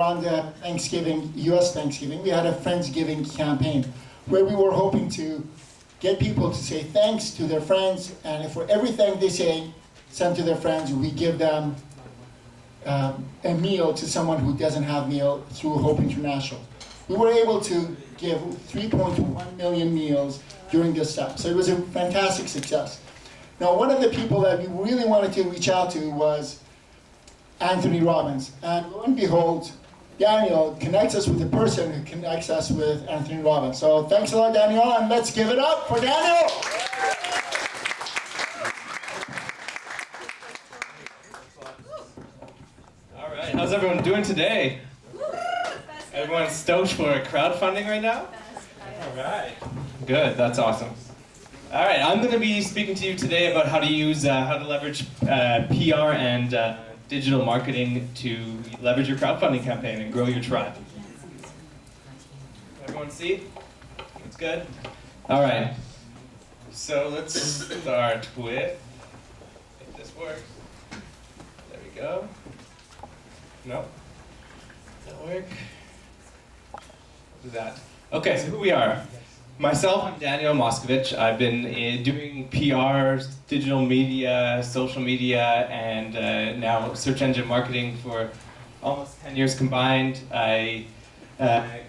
On the Thanksgiving, U.S. Thanksgiving, we had a Friendsgiving campaign where we were hoping to get people to say thanks to their friends, and for everything they say, send to their friends, we give them a meal to someone who doesn't have meal through Hope International. We were able to give 3.1 million meals during this time, so it was a fantastic success. Now, one of the people that we really wanted to reach out to was Anthony Robbins, and lo and behold, Daniel connects us with the person who connects us with Anthony Robbins. So thanks a lot, Daniel, and let's give it up for Daniel. All right, how's everyone doing today? Everyone's stoked for crowdfunding right now? All right, good, that's awesome. All right, I'm going to be speaking to you today about how to leverage PR and digital marketing to leverage your crowdfunding campaign and grow your tribe. Everyone see? That's good? All right, so let's start with, if this works. There we go. No? Does that work? Do that. Okay, so who we are. Myself, I'm Daniel Moscovitch. I've been doing PR, digital media, social media, and now search engine marketing for almost 10 years combined. I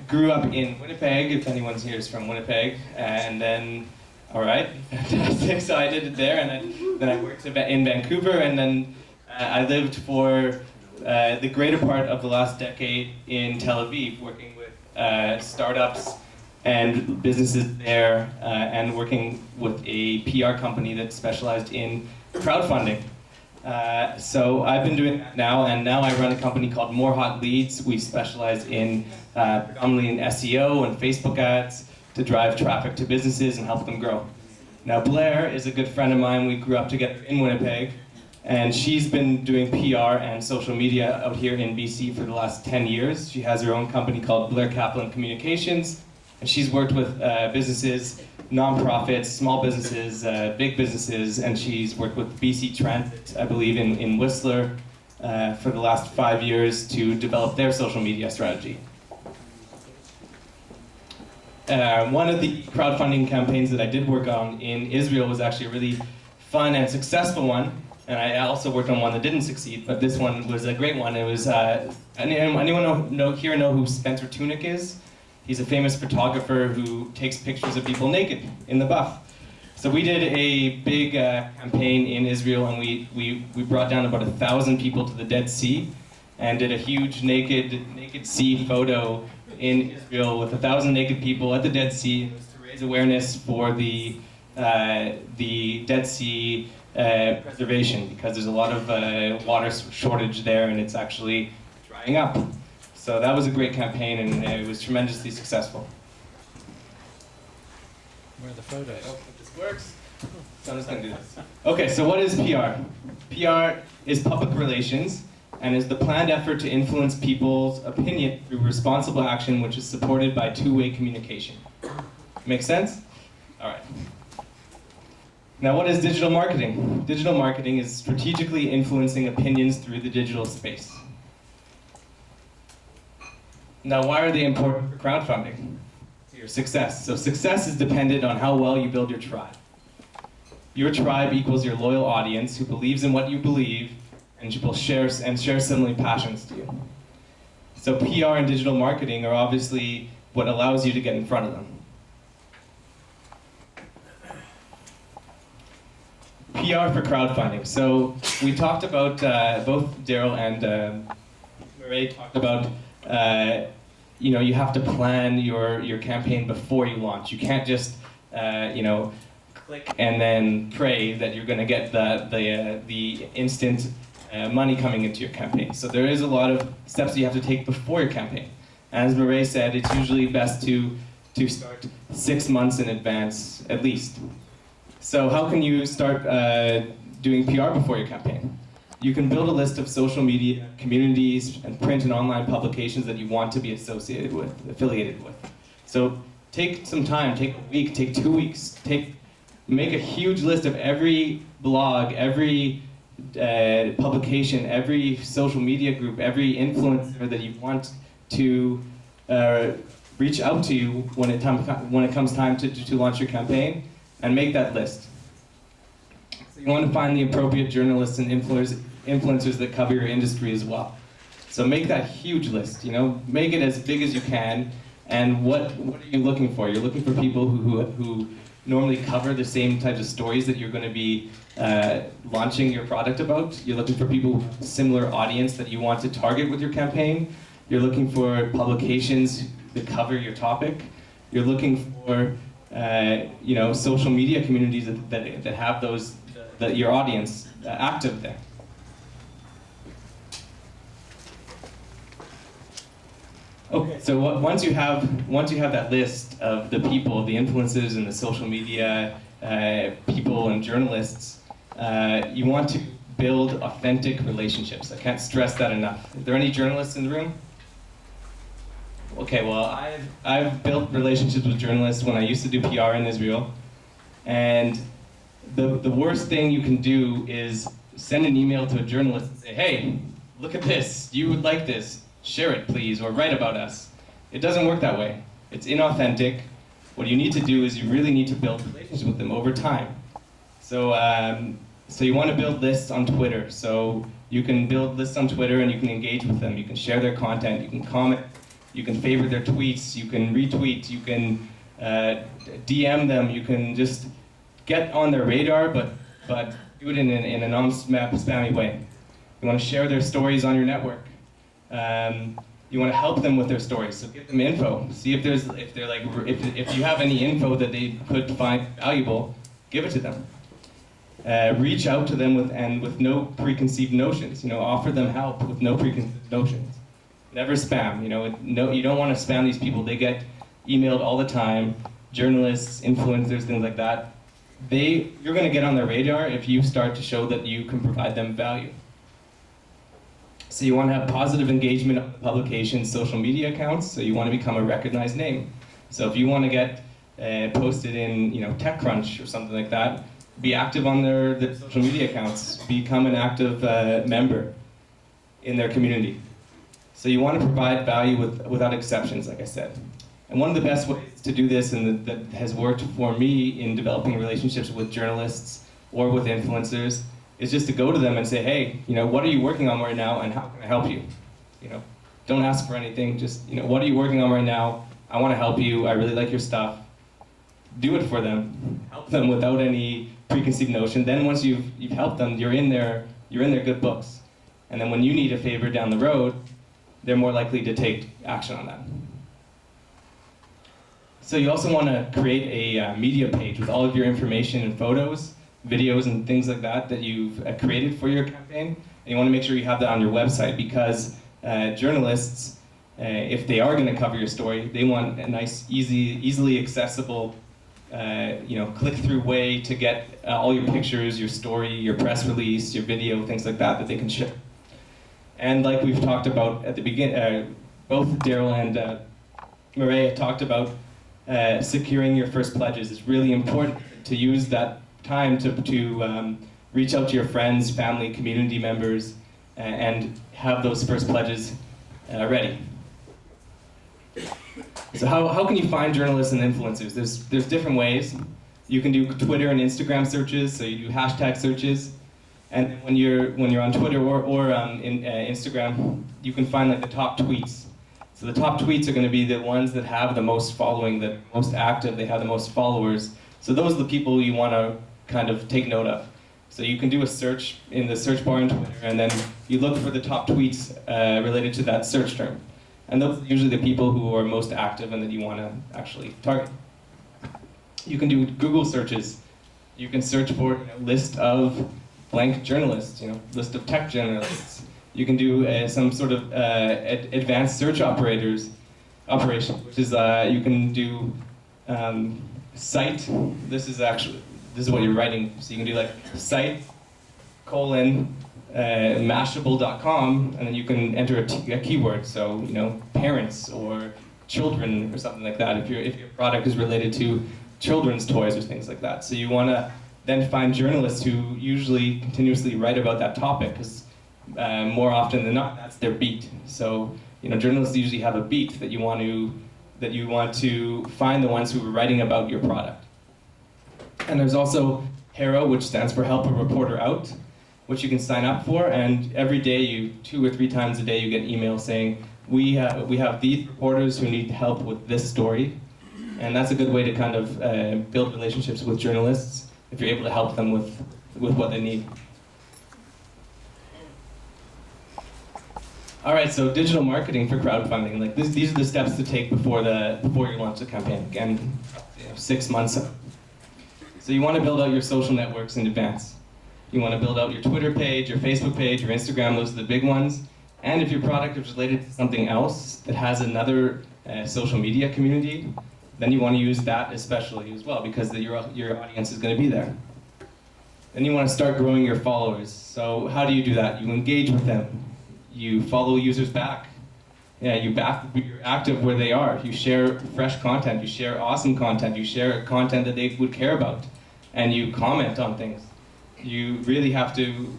grew up in Winnipeg, if anyone's here is from Winnipeg, and then, all right, fantastic, so I did it there, and then I worked in Vancouver, and then I lived for the greater part of the last decade in Tel Aviv, working with startups and businesses there, and working with a PR company that specialized in crowdfunding. So I've been doing that now, and now I run a company called More Hot Leads. We specialize in predominantly in SEO and Facebook ads to drive traffic to businesses and help them grow. Now Blair is a good friend of mine. We grew up together in Winnipeg, and she's been doing PR and social media out here in BC for the last 10 years. She has her own company called Blair Kaplan Communications, and she's worked with businesses, nonprofits, small businesses, big businesses, and she's worked with BC Transit, I believe, in Whistler for the last 5 years to develop their social media strategy. One of the crowdfunding campaigns that I did work on in Israel was actually a really fun and successful one, and I also worked on one that didn't succeed, but this one was a great one. It was, anyone here know who Spencer Tunick is? He's a famous photographer who takes pictures of people naked in the buff. So we did a big campaign in Israel, and we brought down about 1,000 people to the Dead Sea and did a huge naked sea photo in Israel with 1,000 naked people at the Dead Sea. It was to raise awareness for the Dead Sea preservation, because there's a lot of water shortage there, and it's actually drying up. So that was a great campaign, and it was tremendously successful. Where are the photos? Oh, if this works. So I'm just going to do this. Okay, so what is PR? PR is public relations, and is the planned effort to influence people's opinion through responsible action, which is supported by two-way communication. Make sense? All right. Now, what is digital marketing? Digital marketing is strategically influencing opinions through the digital space. Now, why are they important for crowdfunding? Your success. So success is dependent on how well you build your tribe. Your tribe equals your loyal audience who believes in what you believe and will share similar passions to you. So PR and digital marketing are obviously what allows you to get in front of them. PR for crowdfunding. So we talked about, both Daryl and Murray talked about you have to plan your campaign before you launch. You can't just click and then pray that you're going to get the instant money coming into your campaign. So there is a lot of steps that you have to take before your campaign. As Murray said, it's usually best to start 6 months in advance at least. So how can you start doing PR before your campaign? You can build a list of social media communities and print and online publications that you want to be affiliated with. So take some time, take a week, take 2 weeks, make a huge list of every blog, every publication, every social media group, every influencer that you want to reach out to you when it comes time to launch your campaign, and make that list. So you want to find the appropriate journalists and influencers that cover your industry as well. So make that huge list, make it as big as you can. And what are you looking for? You're looking for people who normally cover the same types of stories that you're going to be launching your product about. You're looking for people with a similar audience that you want to target with your campaign. You're looking for publications that cover your topic. You're looking for social media communities that have your audience active there. Okay, so once you have that list of the people, the influencers and the social media people and journalists, you want to build authentic relationships. I can't stress that enough. Are there any journalists in the room? Okay, well, I've built relationships with journalists when I used to do PR in Israel, and the worst thing you can do is send an email to a journalist and say, hey, look at this, you would like this, share it please, or write about us. It doesn't work that way. It's inauthentic. What you need to do is you really need to build relationships with them over time. So you want to build lists on Twitter. So you can build lists on Twitter and you can engage with them. You can share their content, you can comment, you can favorite their tweets, you can retweet, you can DM them, you can just get on their radar, but do it in a non-spammy way. You want to share their stories on your network. You want to help them with their stories, so give them info. See if if you have any info that they could find valuable, give it to them. Reach out to them with no preconceived notions. Offer them help with no preconceived notions. Never spam. You don't want to spam these people. They get emailed all the time. Journalists, influencers, things like that. You're going to get on their radar if you start to show that you can provide them value. So you want to have positive engagement on the publication's social media accounts, so you want to become a recognized name. So if you want to get posted in TechCrunch or something like that, be active on their social media accounts, become an active member in their community. So you want to provide value without exceptions, like I said. And one of the best ways to do this, and that has worked for me in developing relationships with journalists or with influencers, is just to go to them and say, hey, what are you working on right now and how can I help you? Don't ask for anything, just, what are you working on right now? I want to help you, I really like your stuff. Do it for them, help them without any preconceived notion. Then once you've helped them, you're in their good books. And then when you need a favor down the road, they're more likely to take action on that. So you also want to create a media page with all of your information and photos, videos and things like that you've created for your campaign. And you want to make sure you have that on your website, because journalists, if they are going to cover your story, they want a nice, easily accessible, click-through way to get all your pictures, your story, your press release, your video, things like that they can share. And like we've talked about at the beginning, both Daryl and Maria talked about securing your first pledges. It's really important to use that time to reach out to your friends, family, community members, and have those first pledges ready. So how can you find journalists and influencers? There's different ways. You can do Twitter and Instagram searches, so you do hashtag searches. And when you're on Twitter or in Instagram, you can find the top tweets. So the top tweets are going to be the ones that have the most following, the most active, they have the most followers. So those are the people you want to kind of take note of. So you can do a search in the search bar on Twitter, and then you look for the top tweets related to that search term. And those are usually the people who are most active and that you want to actually target. You can do Google searches. You can search for a list of blank journalists, list of tech journalists. You can do some sort of advanced search operation, which is you can do site. This is what you're writing. So you can do site : mashable.com, and then you can enter a keyword. So parents or children or something like that. If your product is related to children's toys or things like that. So you want to then find journalists who usually continuously write about that topic, because more often than not, that's their beat. So, journalists usually have a beat that you want to find the ones who are writing about your product. And there's also HARO, which stands for Help a Reporter Out, which you can sign up for, and every day, 2 or 3 times a day, you get an email saying, we have these reporters who need help with this story. And that's a good way to kind of build relationships with journalists, if you're able to help them with what they need. All right, so digital marketing for crowdfunding. These are the steps to take before you launch the campaign. Again, 6 months. So you want to build out your social networks in advance. You want to build out your Twitter page, your Facebook page, your Instagram. Those are the big ones. And if your product is related to something else that has another social media community, then you want to use that especially as well, because your audience is going to be there. Then you want to start growing your followers. So how do you do that? You engage with them. You follow users back. Yeah, you're active where they are. You share fresh content. You share awesome content. You share content that they would care about. And you comment on things. You really have to,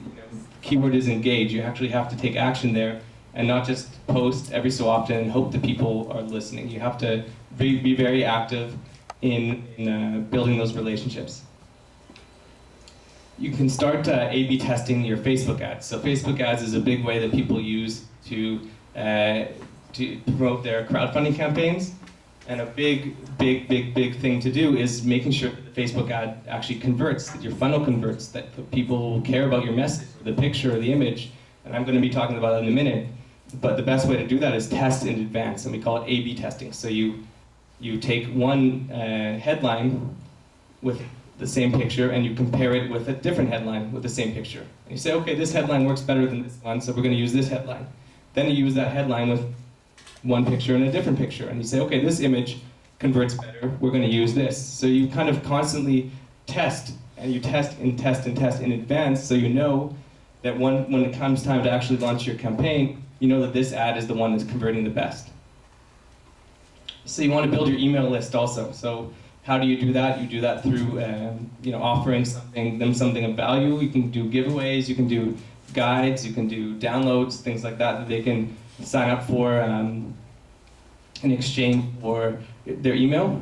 keyword is engage. You actually have to take action there and not just post every so often and hope that people are listening. You have to be very active in building those relationships. You can start A/B testing your Facebook ads. So Facebook ads is a big way that people use to promote their crowdfunding campaigns. And a big thing to do is making sure that the Facebook ad actually converts, that your funnel converts, that people care about your message, the picture or the image. And I'm going to be talking about that in a minute. But the best way to do that is test in advance, and we call it A/B testing. So you take one headline with the same picture and you compare it with a different headline with the same picture. And you say, okay, this headline works better than this one, so we're going to use this headline. Then you use that headline with one picture and a different picture. And you say, okay, this image converts better, we're going to use this. So you kind of constantly test, and you test and test and test in advance, so you know that when it comes time to actually launch your campaign, you know that this ad is the one that's converting the best. So you want to build your email list also. So how do you do that? You do that through offering them something of value. You can do giveaways, you can do guides, you can do downloads, things like that they can sign up for in exchange for their email.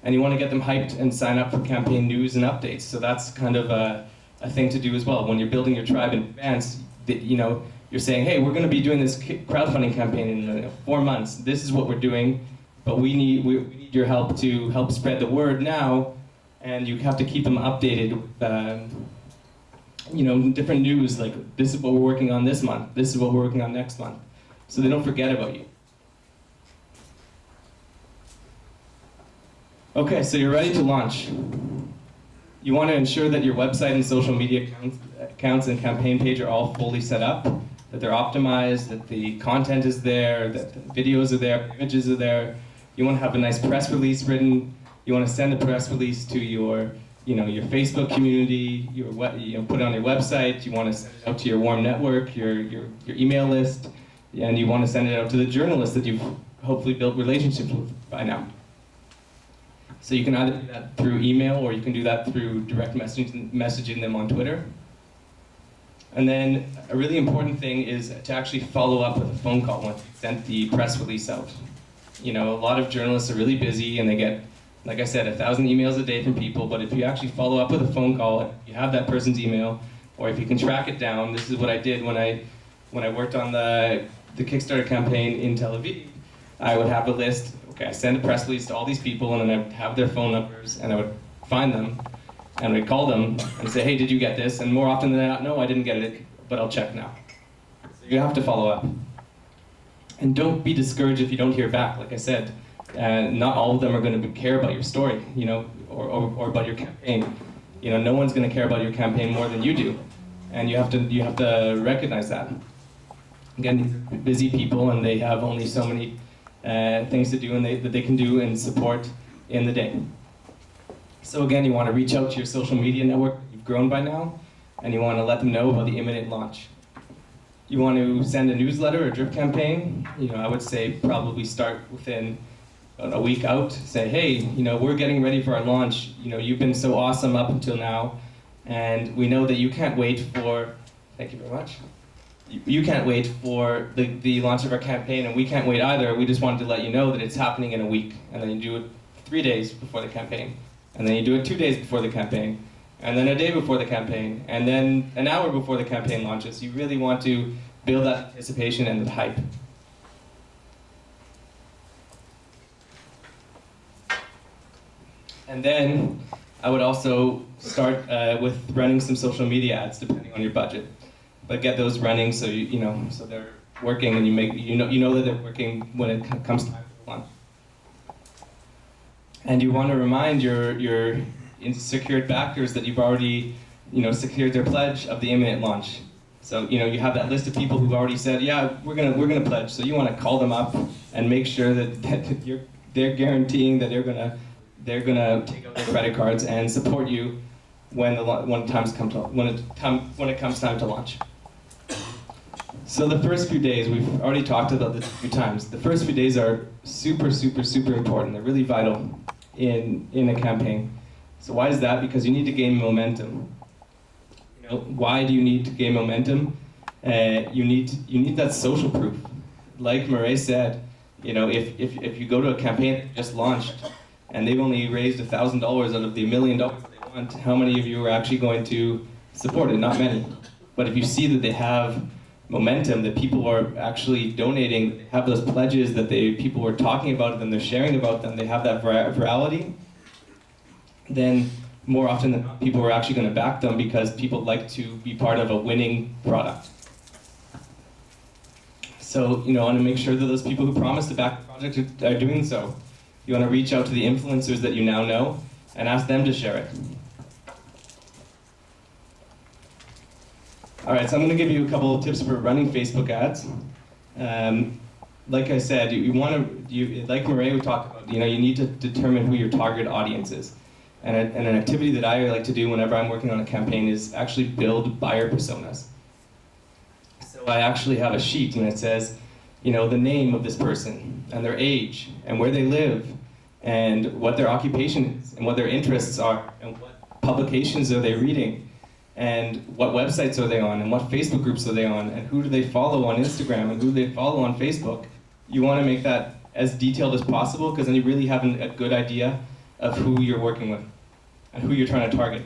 And you want to get them hyped and sign up for campaign news and updates. So that's kind of a thing to do as well. When you're building your tribe in advance, you're saying, hey, we're going to be doing this crowdfunding campaign in 4 months. This is what we're doing, but we need your help to help spread the word now, and you have to keep them updated with different news, like this is what we're working on this month, this is what we're working on next month, so they don't forget about you. Okay, so you're ready to launch. You want to ensure that your website and social media accounts and campaign page are all fully set up, that they're optimized, that the content is there, that the videos are there, images are there. You want to have a nice press release written. You want to send the press release to your Facebook community, put it on your website. You want to send it out to your warm network, your email list, and you want to send it out to the journalists that you've hopefully built relationships with by now. So you can either do that through email, or you can do that through direct messaging them on Twitter. And then a really important thing is to actually follow up with a phone call once you sent the press release out. A lot of journalists are really busy and they get, like I said, 1,000 emails a day from people, but if you actually follow up with a phone call, you have that person's email, or if you can track it down. This is what I did when I worked on the Kickstarter campaign in Tel Aviv. I would have a list. Okay, I send a press release to all these people, and then I would have their phone numbers, and I would find them, and I'd call them and say, hey, did you get this? And more often than not, no, I didn't get it, but I'll check now. So you have to follow up. And don't be discouraged if you don't hear back. Like I said, not all of them are going to care about your story, or about your campaign. No one's going to care about your campaign more than you do, and you have to recognize that. Again, these are busy people, and they have only so many things to do that they can do and support in the day. So again, you want to reach out to your social media network that you've grown by now, and you want to let them know about the imminent launch. You want to send a newsletter or drip campaign. I would say probably start within a week out. Say, hey, we're getting ready for our launch. You've been so awesome up until now. And we know that you can't wait for, thank you very much. You can't wait for the launch of our campaign, and we can't wait either. We just wanted to let you know that it's happening in a week, and then you do it 3 days before the campaign, and then you do it 2 days before the campaign, and then a day before the campaign, and then an hour before the campaign launches. You really want to build that anticipation and the hype. And then I would also start with running some social media ads, depending on your budget. But get those running so you know so they're working, and you know that they're working when it comes time to launch. And you want to remind your secured backers that you've already secured their pledge of the imminent launch. So you have that list of people who've already said, yeah, we're gonna pledge. So you want to call them up and make sure that they're guaranteeing that they're gonna take out their credit cards and support you when it comes time to launch. So the first few days, we've already talked about this a few times. The first few days are super, super, super important. They're really vital in a campaign. So why is that? Because you need to gain momentum. Why do you need to gain momentum? You need that social proof. Like Murray said, if you go to a campaign that just launched and they've only raised $1,000 out of the $1 million they want, how many of you are actually going to support it? Not many. But if you see that they have momentum, that people are actually donating, they have those pledges that people are talking about them, they're sharing about them, they have that virality, then more often than not, people are actually going to back them because people like to be part of a winning product. So, I want to make sure that those people who promise to back the project are doing so. You want to reach out to the influencers that you now know and ask them to share it. All right, so I'm going to give you a couple of tips for running Facebook ads. Like I said, like Murray we talked about, you need to determine who your target audience is. And an activity that I like to do whenever I'm working on a campaign is actually build buyer personas. So I actually have a sheet, and it says, the name of this person, and their age, and where they live, and what their occupation is, and what their interests are, and what publications are they reading, and what websites are they on, and what Facebook groups are they on, and who do they follow on Instagram, and who do they follow on Facebook. You want to make that as detailed as possible, because then you really have a good idea of who you're working with and who you're trying to target.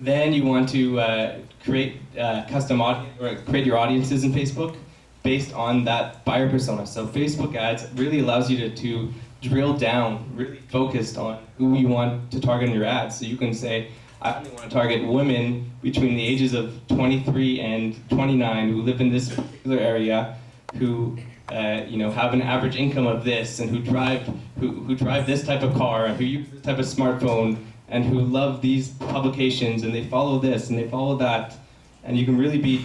Then you want to create custom audience, or create your audiences in Facebook based on that buyer persona. So Facebook ads really allows you to drill down, really focused on who you want to target in your ads. So you can say, I only want to target women between the ages of 23 and 29 who live in this particular area, who have an average income of this, and who drive this type of car, and who use this type of smartphone, and who love these publications, and they follow this and they follow that. And you can really be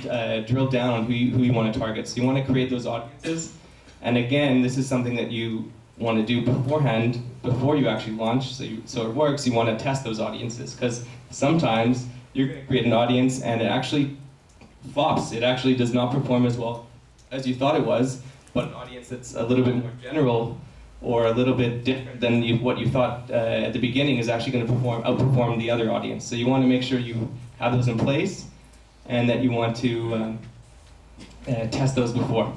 drilled down on who you want to target. So you want to create those audiences. And again, this is something that you want to do beforehand, before you actually launch, so it works. You want to test those audiences, because sometimes you're going to create an audience and it actually flops. It actually does not perform as well as you thought it was, but an audience that's a little bit more general or a little bit different than what you thought at the beginning is actually going to outperform the other audience. So you want to make sure you have those in place, and that you want to test those before.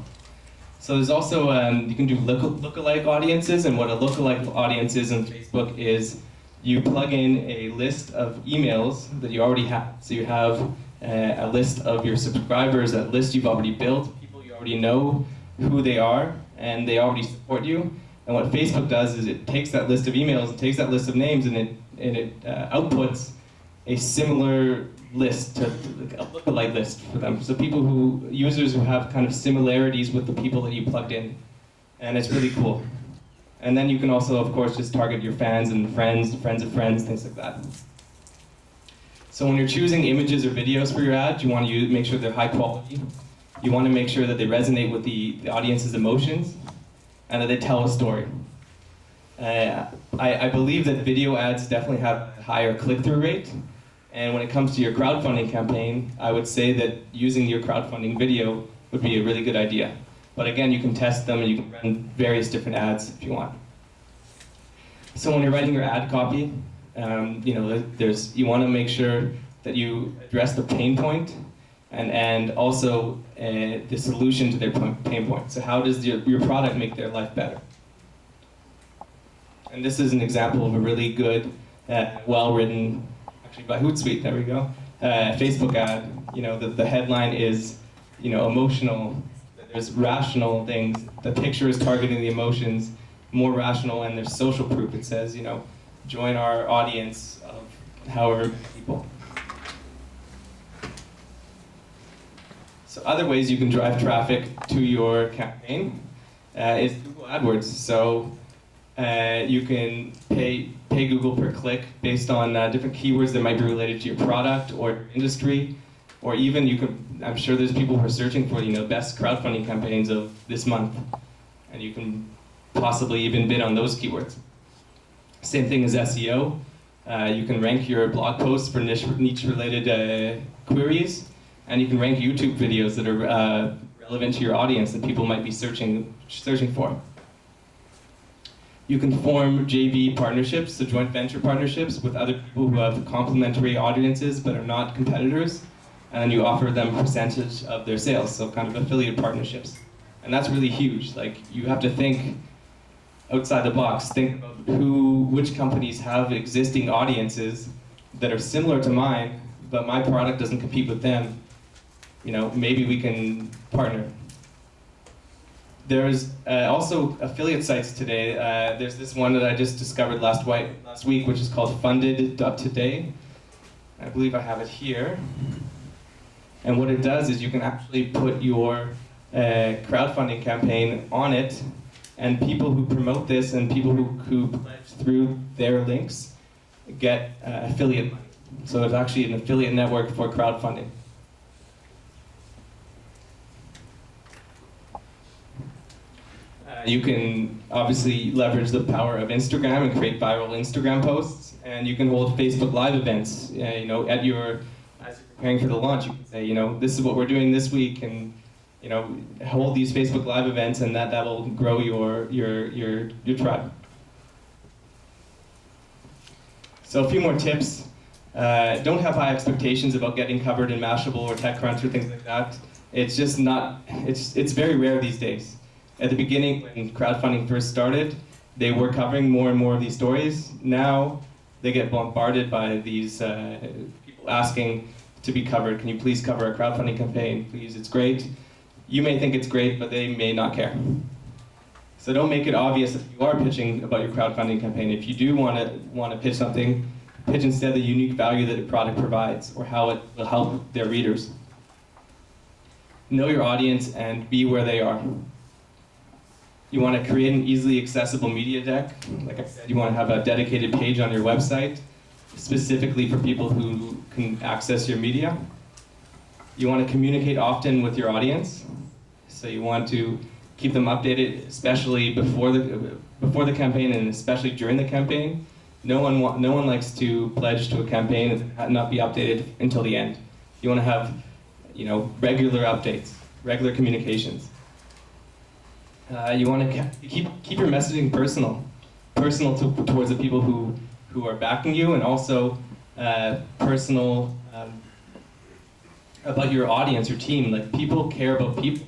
So there's also, you can do lookalike audiences, and what a lookalike audience is in Facebook is you plug in a list of emails that you already have. So you have a list of your subscribers, that list you've already built, people you already know who they are, and they already support you. And what Facebook does is it takes that list of emails, it takes that list of names, and it outputs a similar list, a lookalike list for them. So users who have kind of similarities with the people that you plugged in. And it's really cool. And then you can also, of course, just target your fans and friends of friends, things like that. So when you're choosing images or videos for your ad, you want to make sure they're high quality. You want to make sure that they resonate with the audience's emotions, and that they tell a story. I believe that video ads definitely have a higher click-through rate. And when it comes to your crowdfunding campaign, I would say that using your crowdfunding video would be a really good idea. But again, you can test them and you can run various different ads if you want. So when you're writing your ad copy, You want to make sure that you address the pain point and also the solution to their pain point. So how does your product make their life better? And this is an example of a really good, well-written, actually by Hootsuite, there we go, Facebook ad. The headline is, emotional. There's rational things. The picture is targeting the emotions, more rational, and there's social proof. It says, join our audience of however many people. So other ways you can drive traffic to your campaign is Google AdWords. So you can pay Google per click based on different keywords that might be related to your product or your industry, or even I'm sure there's people who are searching for best crowdfunding campaigns of this month, and you can possibly even bid on those keywords. Same thing as SEO. You can rank your blog posts for niche-related queries, and you can rank YouTube videos that are relevant to your audience that people might be searching for. You can form JV partnerships, so joint venture partnerships, with other people who have complementary audiences but are not competitors, and then you offer them a percentage of their sales, so kind of affiliate partnerships. And that's really huge. Like, you have to think outside the box. Think about which companies have existing audiences that are similar to mine, but my product doesn't compete with them. Maybe we can partner. There's also affiliate sites today. There's this one that I just discovered last week, which is called funded.today. I believe I have it here. And what it does is you can actually put your crowdfunding campaign on it, and people who promote this and people who pledge through their links get affiliate money. So it's actually an affiliate network for crowdfunding. You can obviously leverage the power of Instagram and create viral Instagram posts, and you can hold Facebook Live events. As you're preparing for the launch, you can say, this is what we're doing this week, and hold these Facebook Live events, and that'll grow your tribe. So a few more tips. Don't have high expectations about getting covered in Mashable or TechCrunch or things like that. It's just not. It's very rare these days. At the beginning, when crowdfunding first started, they were covering more and more of these stories. Now, they get bombarded by these people asking to be covered. Can you please cover a crowdfunding campaign? Please, it's great. You may think it's great, but they may not care. So don't make it obvious if you are pitching about your crowdfunding campaign. If you do want to pitch something, pitch instead the unique value that a product provides or how it will help their readers. Know your audience and be where they are. You want to create an easily accessible media deck. Like I said, you want to have a dedicated page on your website, specifically for people who can access your media. You want to communicate often with your audience. So you want to keep them updated, especially before the campaign and especially during the campaign. No one likes to pledge to a campaign and not be updated until the end. You want to have, regular updates, regular communications. You want to keep your messaging personal towards the people who are backing you, and also personal about your audience, your team. Like, people care about people.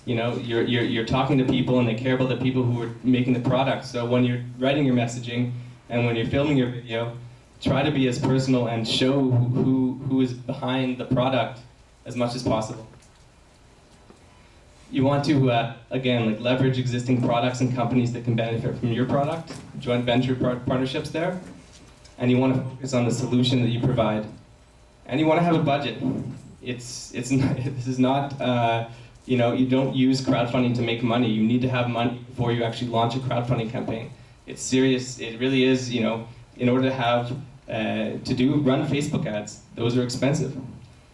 You're talking to people, and they care about the people who are making the product. So when you're writing your messaging and when you're filming your video, try to be as personal and show who is behind the product as much as possible. You want to, again, leverage existing products and companies that can benefit from your product, joint venture partnerships there, and you want to focus on the solution that you provide. And you want to have a budget. This is not, you don't use crowdfunding to make money. You need to have money before you actually launch a crowdfunding campaign. It's serious. It really is, in order to have, run Facebook ads, those are expensive.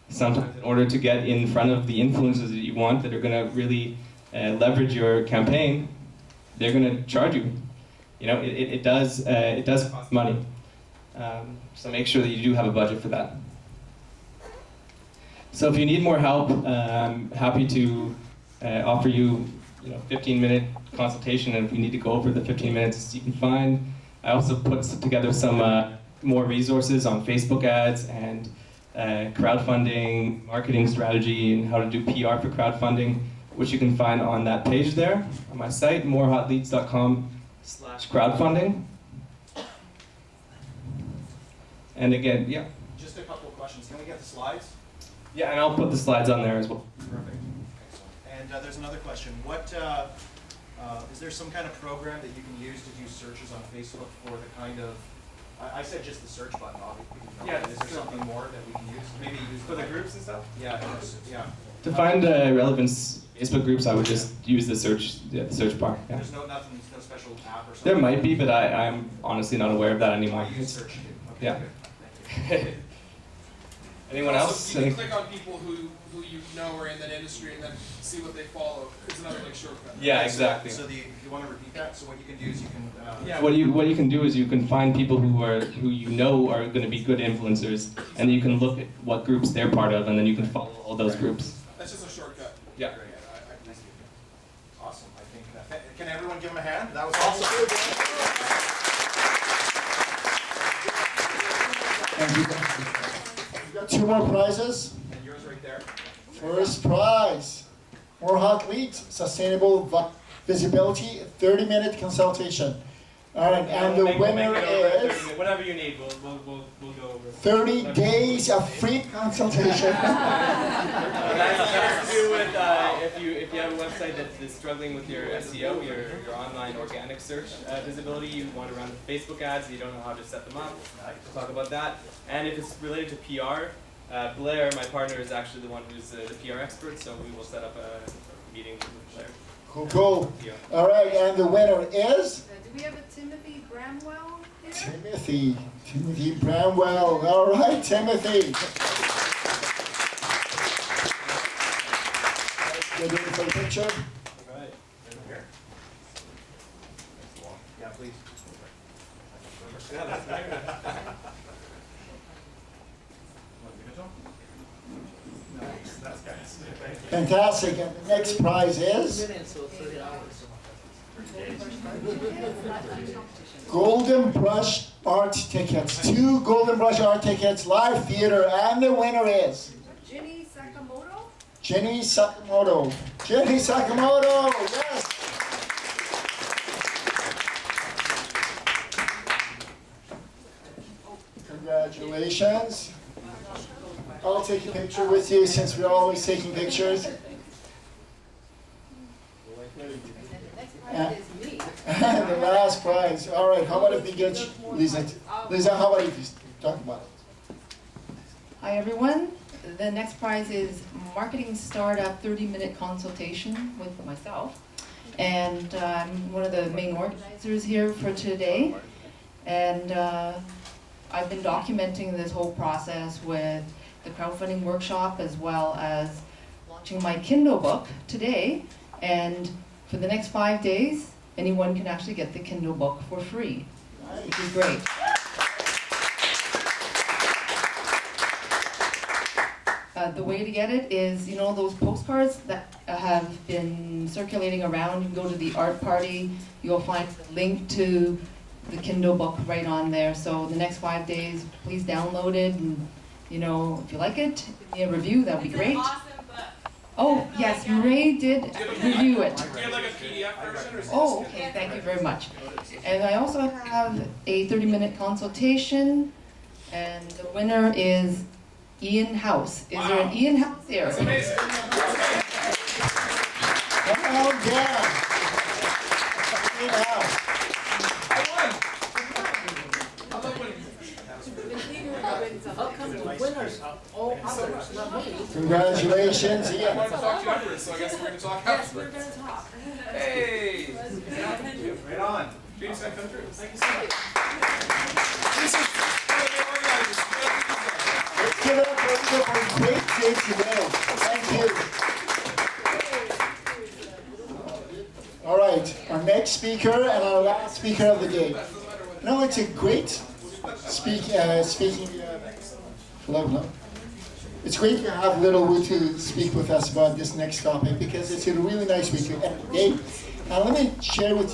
Sometimes in order to get in front of the influencers that you want that are going to really leverage your campaign, they're going to charge you. It does cost money. So make sure that you do have a budget for that. So if you need more help, I'm happy to offer you 15-minute consultation, and if you need to go over the 15 minutes, you can find. I also put together some more resources on Facebook ads and crowdfunding, marketing strategy, and how to do PR for crowdfunding, which you can find on that page there on my site, morehotleads.com/crowdfunding. And again, yeah. Just a couple of questions. Can we get the slides? Yeah, and I'll put the slides on there as well. Perfect. Excellent. And there's another question. What is there some kind of program that you can use to do searches on Facebook for the kind of I said just the search button, obviously. Yeah. Is there something more that we can use? Maybe use For the groups and stuff? Yeah. Yeah. To find relevant Facebook groups, I would just use the search bar. Yeah. There's no special app or something. There might be, but I'm honestly not aware of that anymore. You use search too. Okay, Yeah. good. Thank you. Anyone else? You can click on people who you know are in that industry and then see what they follow. It's another like shortcut. Yeah, exactly. So if you want to repeat that, so what you can do is you can. Yeah, what you can do is you can find people who you know are going to be good influencers, and you can look at what groups they're part of, and then you can follow all those groups. That's just a shortcut. Yeah. Great. Thank you. Awesome. I think. Can everyone give him a hand? That was awesome. Thank you. We've got 2 more prizes. And yours right there. First prize, More Hot Leads, Sustainable Visibility, 30-minute consultation. All right, and the winner is whatever you need. We'll go over. 30 days of free consultation. That's to do with if you have a website that's struggling with your SEO, your online organic search visibility, you want to run Facebook ads, you don't know how to set them up. We'll talk about that. And if it's related to PR, Blair, my partner, is actually the one who's the PR expert, so we will set up a meeting with Blair. Cool. All right, and the winner is? Do we have a Timothy Bramwell here? Timothy Bramwell. All right, Timothy. Get ready for the picture? All right. Over here. Yeah, please. Yeah, that's very good. Nice. That's guys. Thank you. Fantastic. And the next prize is? Golden Brush Art Tickets. 2 Golden Brush Art Tickets, live theater, and the winner is? Jenny Sakamoto? Jenny Sakamoto. Jenny Sakamoto, yes! Congratulations. I'll take a picture with you since we're always taking pictures. Next is me. And the last prize. All right, how about if we get Lisa? Lisa, how about if you talk about it? Hi everyone. The next prize is Marketing Startup 30-minute consultation with myself. And I'm one of the main organizers here for today. And I've been documenting this whole process with the crowdfunding workshop as well as launching my Kindle book today. And for the next 5 days, anyone can actually get the Kindle book for free, which is great. The way to get it is, you know, those postcards that have been circulating around. You can go to the art party, you'll find the link to the Kindle book right on there. So the next 5 days, please download it, and you know, if you like it, give me a review, that would be great. Oh, yes, Ray did review it. Do you have like a PDF version or is it Oh, just- okay, thank you very much. And I also have a 30-minute consultation, and the winner is Ian House. Is there an Ian House here? That's amazing. Oh, yeah. I won. I love winning. How come the winners are all others, not me? Congratulations, I Ian. wanted to talk to you afterwards, so I guess we're going to talk afterwards. Hey! Right on. Dreams can come true. Thank you so much. This is one of the organizers. Let's give it up for a great day today. Thank you. All right, our next speaker and our last speaker of the day. No, it's a great speaking. Hello. It's great to have Little Wu to speak with us about this next topic because it's a really nice week. And let me share with you.